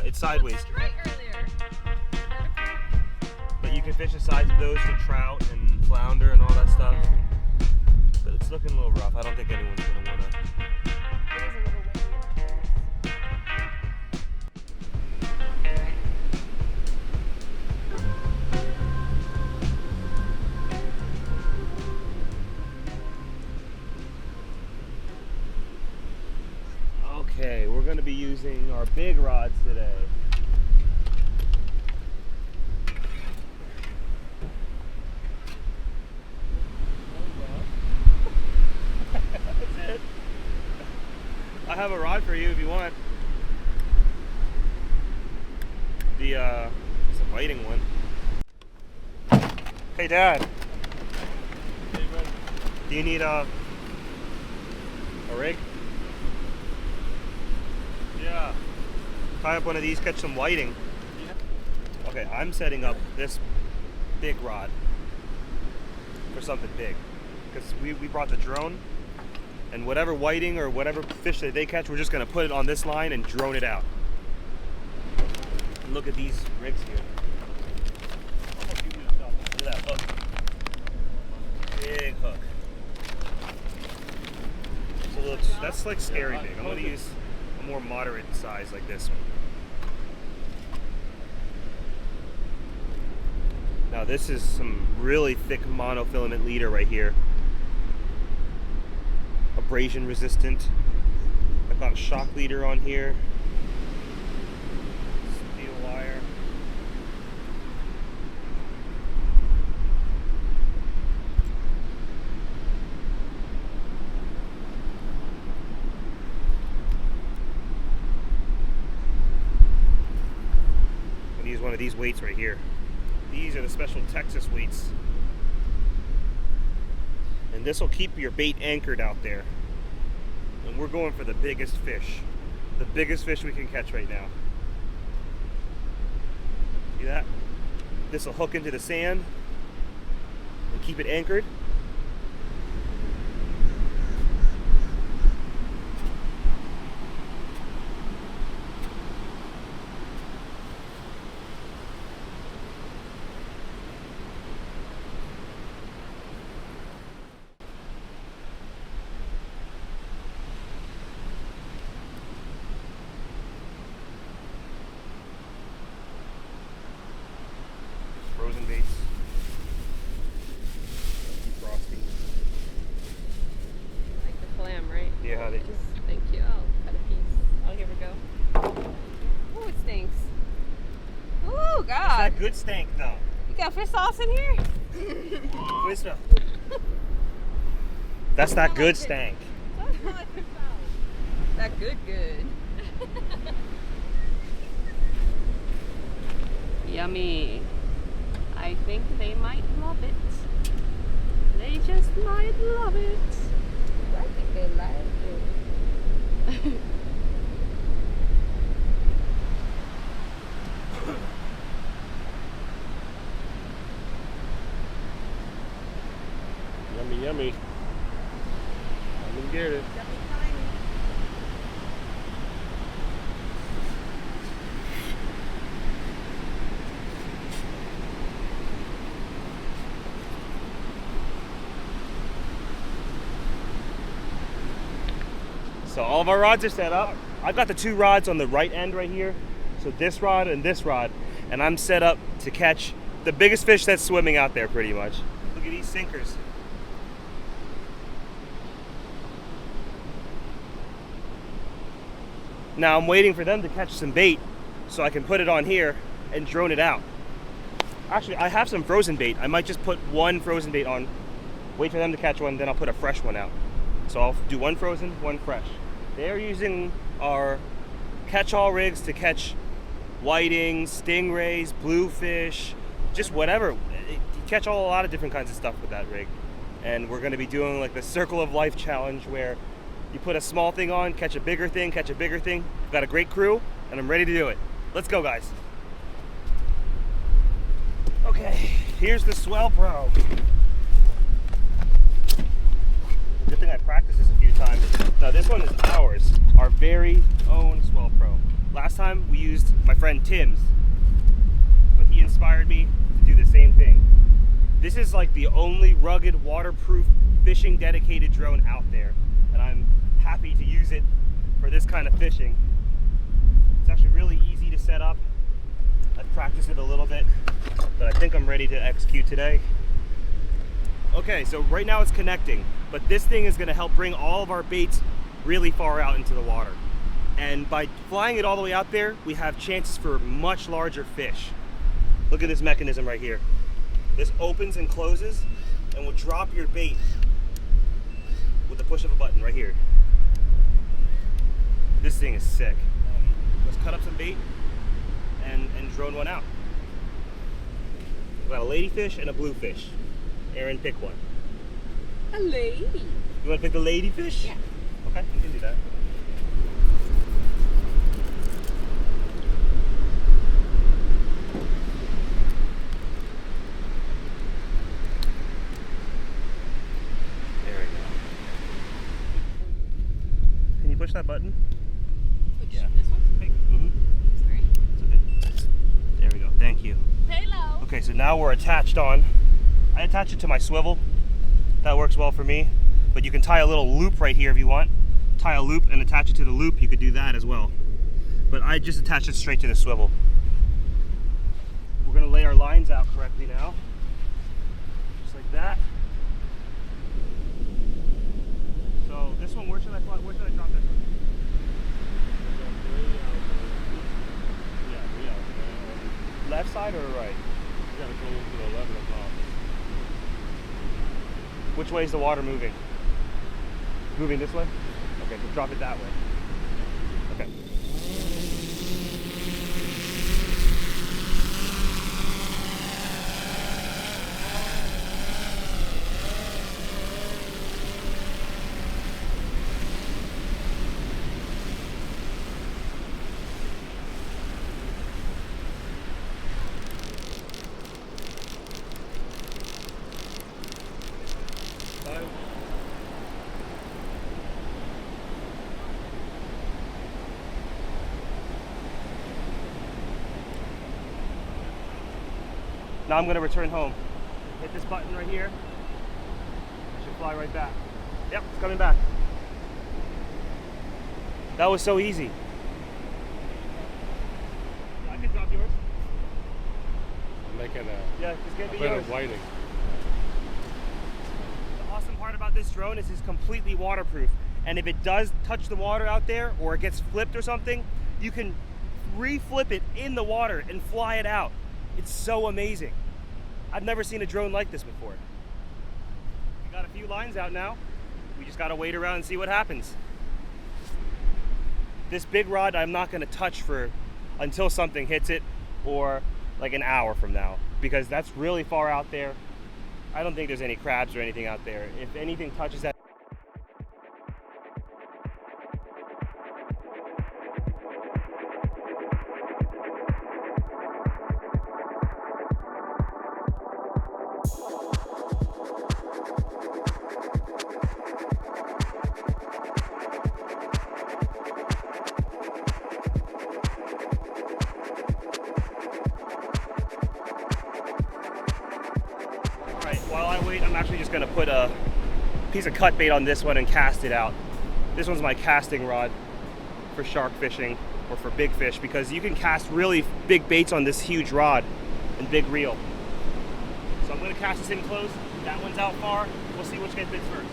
it's sideways. Right earlier. But you can fish the sides of those for trout and flounder and all that stuff. But it's looking a little rough. I don't think anyone's gonna wanna. It is a little windy in the Okay, we're gonna be using our big rods today. That's it. I have a rod for you if you want. It's a biting one. Hey Dad. Hey, Brendon. Do you need a rig? Yeah. Tie up one of these, catch some whiting. Yeah. Okay, I'm setting up this big rod for something big. Because we brought the drone, and whatever whiting or whatever fish that they catch, we're just gonna put it on this line and drone it out. And look at these rigs here. Look at that hook. Big hook. So look, that's like scary big. I'm gonna use a more moderate size like this one. Now this is some really thick monofilament leader right here. Abrasion resistant. I've got a shock leader on here. Steel wire. I'm gonna use one of these weights right here. These are the special Texas weights. And this will keep your bait anchored out there. And we're going for the biggest fish. The biggest fish we can catch right now. See that? This will hook into the sand and keep it anchored. Frozen baits. Frosty. like the clam, right? Yeah, they Yes, thank you. I'll cut a piece. Oh, here we go. Oh, it stinks. Oh, God. That good stank though. You got fish sauce in here? Wisdom. That's not good stank. That good. Yummy. I think they might love it. They just might love it. I think they like it. Yummy, yummy. I'm gonna get it. So all of our rods are set up. I've got the two rods on the right end right here. So this rod and this rod. And I'm set up to catch the biggest fish that's swimming out there pretty much. Look at these sinkers. Now I'm waiting for them to catch some bait so I can put it on here and drone it out. Actually, I have some frozen bait. I might just put one frozen bait on, wait for them to catch one, then I'll put a fresh one out. So I'll do one frozen, one fresh. They're using our catch-all rigs to catch whitings, stingrays, bluefish, just whatever. You catch a lot of different kinds of stuff with that rig. And we're gonna be doing like the Circle of Life challenge where you put a small thing on, catch a bigger thing, catch a bigger thing. I've got a great crew and I'm ready to do it. Let's go, guys. Okay, here's the Swellpro. Good thing I practiced this a few times. Now this one is ours, our very own Swellpro. Last time we used my friend Tim's, but he inspired me to do the same thing. This is like the only rugged, waterproof, fishing dedicated drone out there, and I'm happy to use it for this kind of fishing. It's actually really easy to set up. I've practiced it a little bit, but I think I'm ready to execute today. Okay, so right now it's connecting, but this thing is gonna help bring all of our baits really far out into the water. And by flying it all the way out there, we have chances for much larger fish. Look at this mechanism right here. This opens and closes and will drop your bait with the push of a button right here. This thing is sick. Let's cut up some bait and drone one out. We got a ladyfish and a bluefish. Aaron, pick one. A lady. You want to pick the ladyfish? Yeah. Okay, you can do that. There we go. Can you push that button? Which, Yeah. this one? Sorry. It's okay. There we go. Thank you. Hello. Okay, so now we're attached on. I attach it to my swivel. That works well for me. But you can tie a little loop right here if you want. Tie a loop and attach it to the loop. You could do that as well. But I just attach it straight to the swivel. We're gonna lay our lines out correctly now. Just like that. So this one, where should I drop this one? Left side or right? You gotta go to the 11 o'clock. Which way is the water moving? Moving this way? Okay, so drop it that way. Okay. Now I'm gonna return home. Hit this button right here. I should fly right back. Yep, it's coming back. That was so easy. I can drop yours. I'm making a Yeah, just get me bit yours. of whiting. The awesome part about this drone is it's completely waterproof. And if it does touch the water out there or it gets flipped or something, you can re-flip it in the water and fly it out. It's so amazing. I've never seen a drone like this before. We got a few lines out now. We just gotta wait around and see what happens. This big rod I'm not gonna touch until something hits it, or like an hour from now, because that's really far out there. I don't think there's any crabs or anything out there. If anything touches that, while I wait, I'm actually just gonna put a piece of cut bait on this one and cast it out. This one's my casting rod for shark fishing or for big fish, because you can cast really big baits on this huge rod and big reel. So I'm gonna cast this in close. That one's out far. We'll see which gets bits first.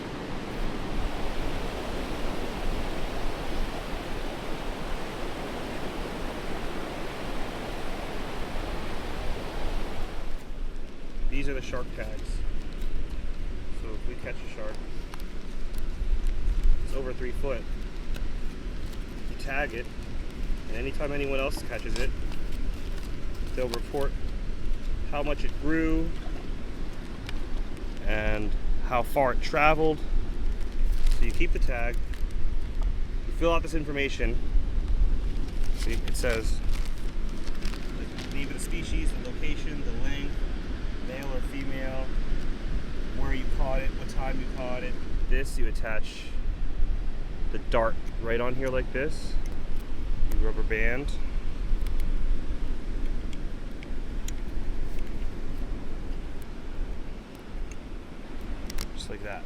These are the shark tags. So if we catch a shark, it's over 3 foot, you tag it, and anytime anyone else catches it, they'll report how much it grew and how far it traveled. So you keep the tag, you fill out this information. See, it says the name of the species, the location, the length, male or female, where you caught it, what time you caught it. This, you attach the dart right on here like this. Rubber band. Just like that.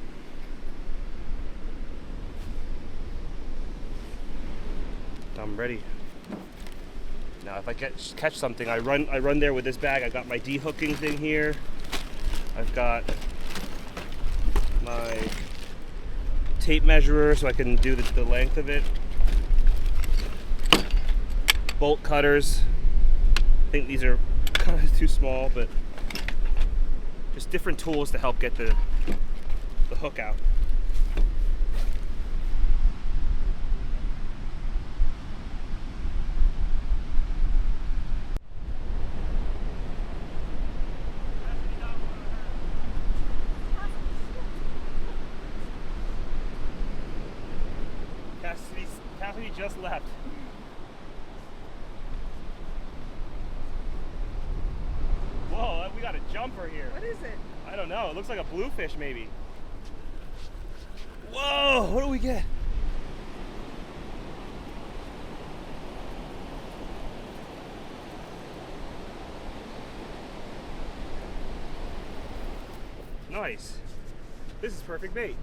I'm ready. Now if I catch something, I run there with this bag. I got my de-hooking thing here. I've got my tape measurer so I can do the length of it. Bolt cutters. I think these are kind of too small, but just different tools to help get the hook out. Cassidy just left. Whoa, we got a jumper here. What is it? I don't know. It looks like a bluefish, maybe. Whoa, what do we get? Nice. This is perfect bait.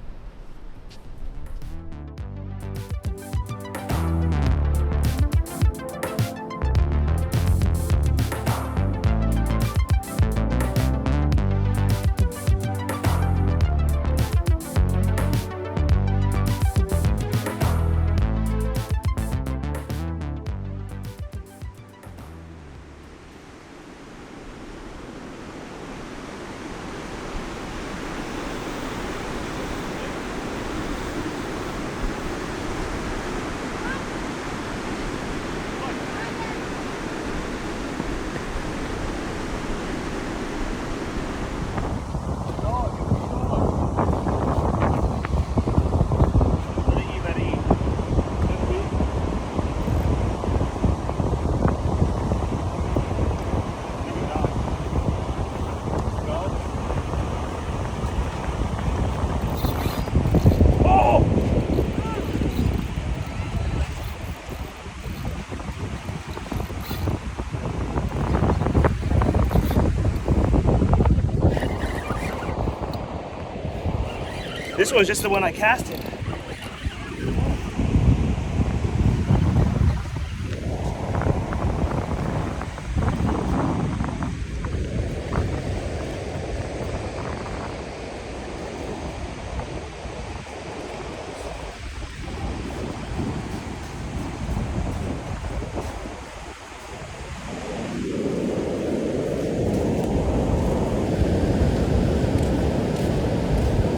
This one's just the one I casted.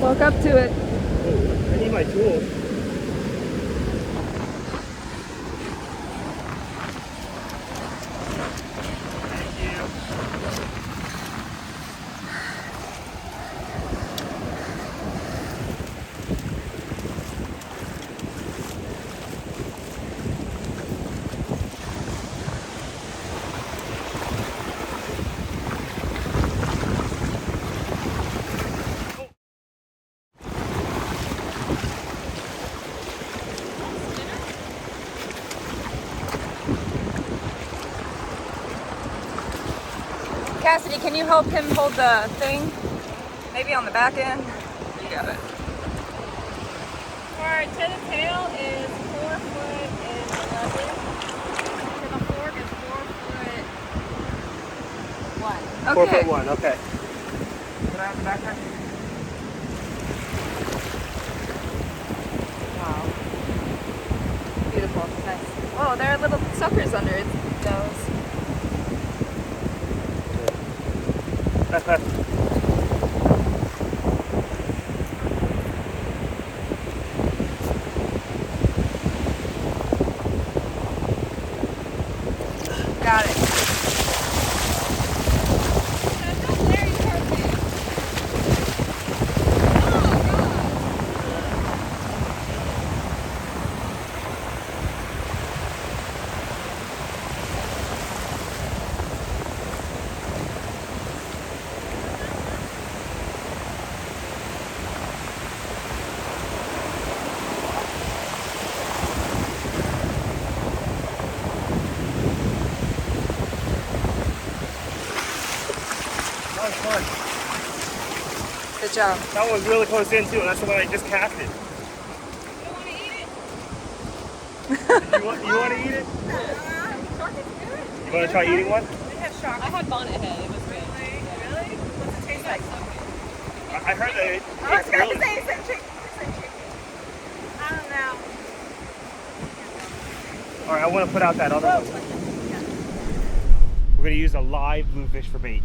Walk up to it. Oh, I need my tools. Thank you. Cassidy, can you help him hold the thing? Maybe on the back end? You got it. Alright, to the tail is 4 foot and 11. To the fork is 4 foot 1. Okay. 4 foot 1, okay. Can I have the backpack? Wow. Beautiful. Nice. Whoa, there are little suckers under its nose. Got it. Good job. That one was really close in too. That's the one I just casted. You don't want to eat it? You want to eat it? Shark is good. You want to try eating one? I had bonnet head. It was good. Really? What's it taste like? I heard that it I was tastes going really. to say it's chicken. I don't know. All right, I want to put out that other one. We're going to use a live bluefish for bait.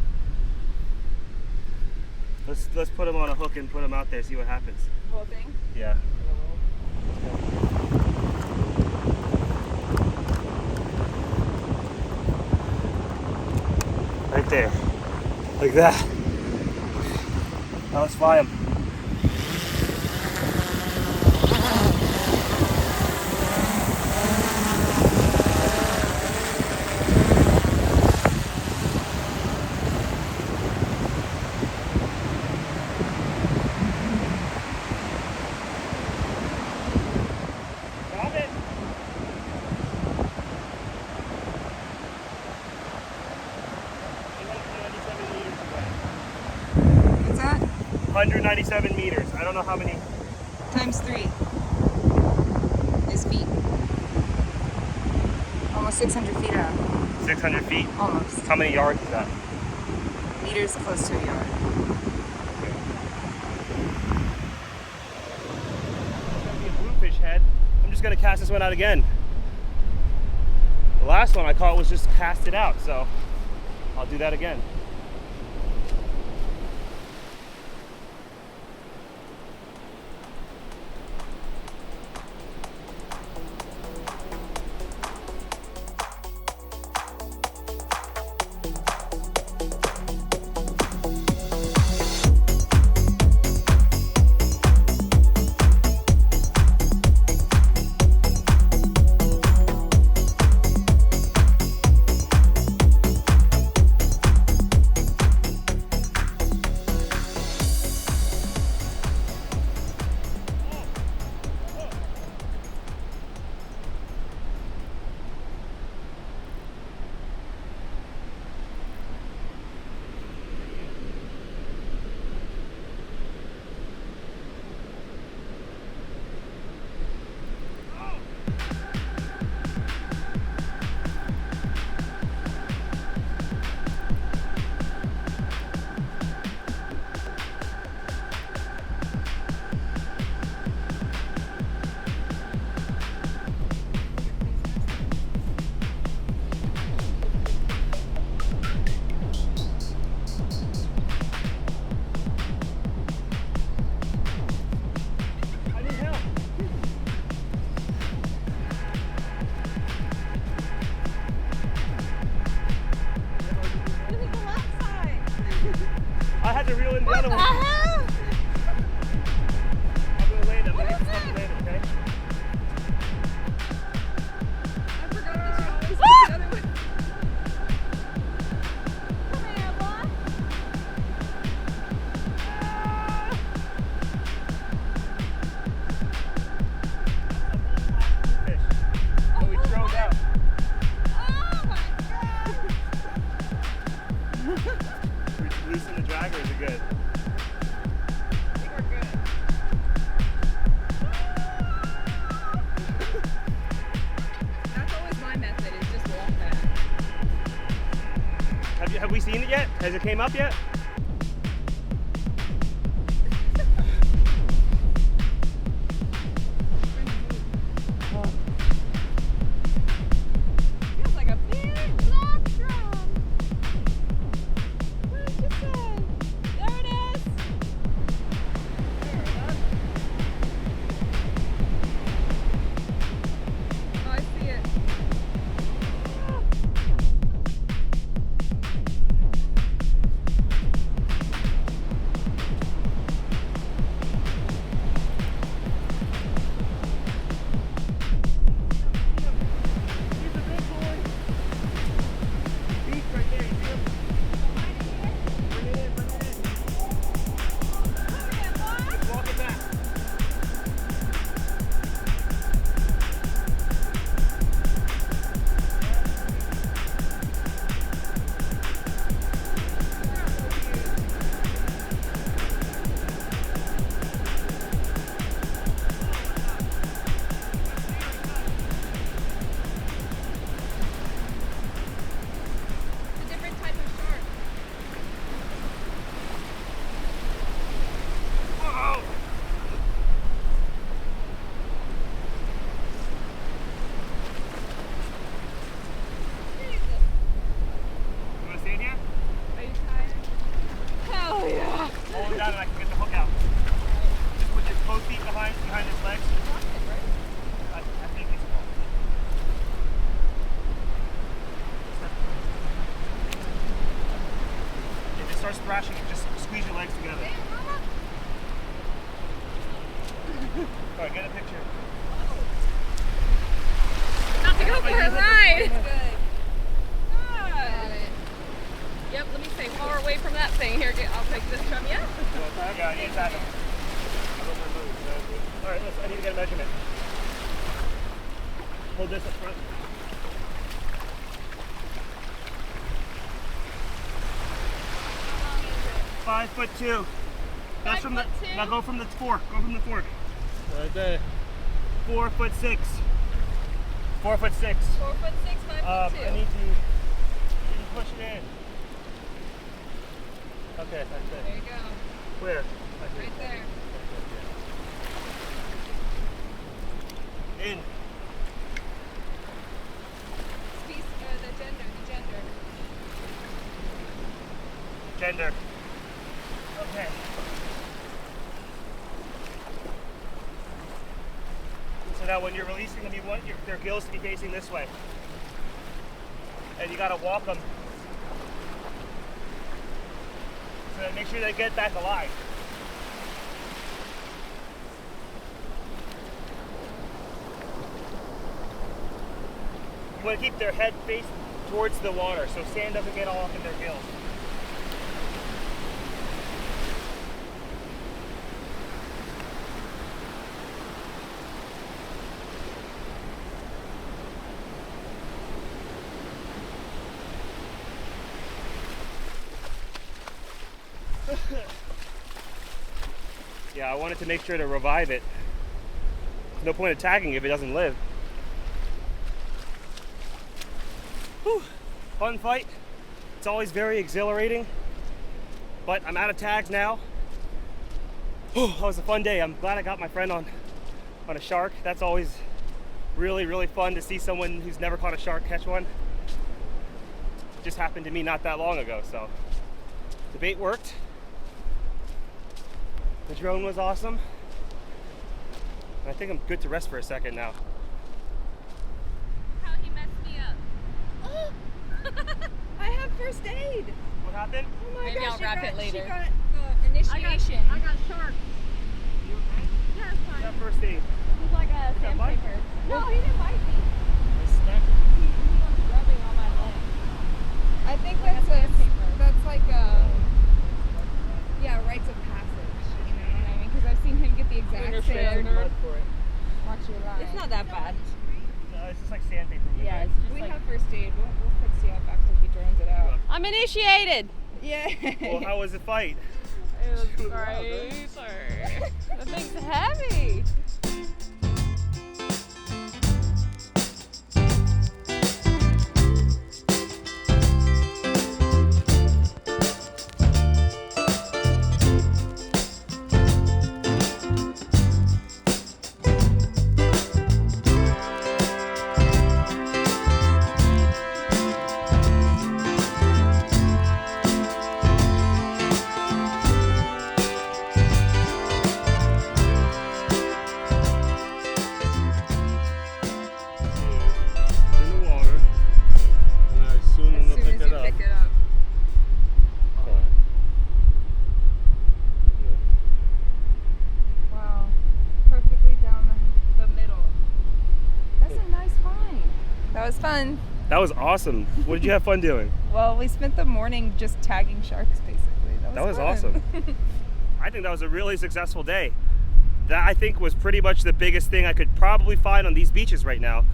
Let's put them on a hook and put them out there, see what happens. Whole thing? Yeah. Right there. Like that. Now let's fly them. Got it. What's that? 197 meters. I don't know how many. Times 3 is feet. Almost 600 feet out. 600 feet. Almost. How many yards is that? Meters close to a yard. Gonna be a bluefish head. I'm just gonna cast this one out again. The last one I caught was just casted out, so I'll do that again. I had to reel in the other one. I'm gonna land it. I'm gonna get this stuff to land it, okay? I forgot that you always put the other one. Come here, boy. Fish. So we drove out. Oh my god. We loosen the drag or is it good? I think we're good. That's always my method, is just walk back. Have we seen it yet? Has it came up yet? Feels like a big block drum. What did you say? There it is. There it is. Oh, I see it. Yeah, I need to tag them. Alright, I need to get a measurement. Hold this up front. How long is it? 5'2". That's from the. 5'2"? Now go from the fork. Go from the fork. Right there. 4'6". 4'6". 4'6", 5'2". I need to push it in. Okay, that's it. There you go. Where? Right there. In. The gender. Gender. Okay. So now when you're releasing them, you want their gills to be facing this way. And you gotta walk them. So that make sure they get back alive. You want to keep their head faced towards the water so sand doesn't get all up in their gills. Yeah, I wanted to make sure to revive it. No point attacking if it doesn't live. Whew. Fun fight. It's always very exhilarating. But I'm out of tags now. Whew, that was a fun day. I'm glad I got my friend on a shark. That's always really, really fun to see someone who's never caught a shark catch one. It just happened to me not that long ago, so the bait worked. The drone was awesome. And I think I'm good to rest for a second now. How he messed me up. Oh, I have first aid. What happened? Oh my Maybe gosh, I'll wrap it later. She got the initiation. I got shark. You okay? Yeah, it's fine. That first aid. He's like a Got bite? sandpaper. No, he didn't bite me. I smacked He was rubbing on my leg. I think Like a that's sandpaper. that's like yeah, rites of passage. You know what I mean? Because I've seen him get the exact same. blood for it. Watch your line. It's not that bad. No, it's just like sandpaper. Yeah, right? it's just We like... have first aid. We'll fix you up after he drones it out. I'm initiated. Yeah. Well, how was the fight? It was Shoot, great. The thing's heavy. In the water. And I assume As they'll soon pick as it you up. pick it up. Fine. Good. Wow. Perfectly down the middle. That's a nice find. That was fun. That was awesome. What did you have fun doing? Well, we spent the morning just tagging sharks, basically. That was fun. awesome. I think that was a really successful day. That I think was pretty much the biggest thing I could probably find on these beaches right now.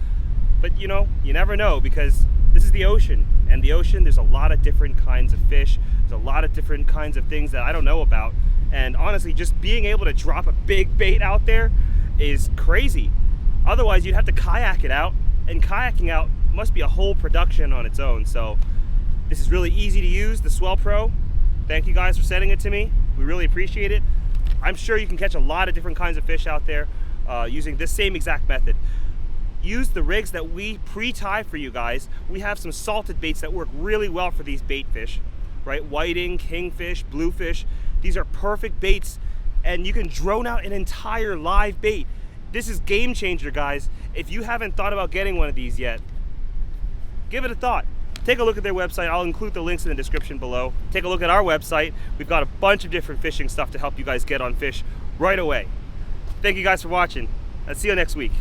But you know, you never know because this is the ocean. And the ocean, there's a lot of different kinds of fish. There's a lot of different kinds of things that I don't know about. And honestly, just being able to drop a big bait out there is crazy. Otherwise, you'd have to kayak it out. And kayaking out must be a whole production on its own. So this is really easy to use, the Swellpro. Thank you guys for sending it to me. We really appreciate it. I'm sure you can catch a lot of different kinds of fish out there using this same exact method. Use the rigs that we pre-tie for you guys. We have some salted baits that work really well for these bait fish, right? Whiting, kingfish, bluefish. These are perfect baits and you can drone out an entire live bait. This is game changer, guys. If you haven't thought about getting one of these yet, give it a thought. Take a look at their website. I'll include the links in the description below. Take a look at our website. We've got a bunch of different fishing stuff to help you guys get on fish right away. Thank you guys for watching. I'll see you next week.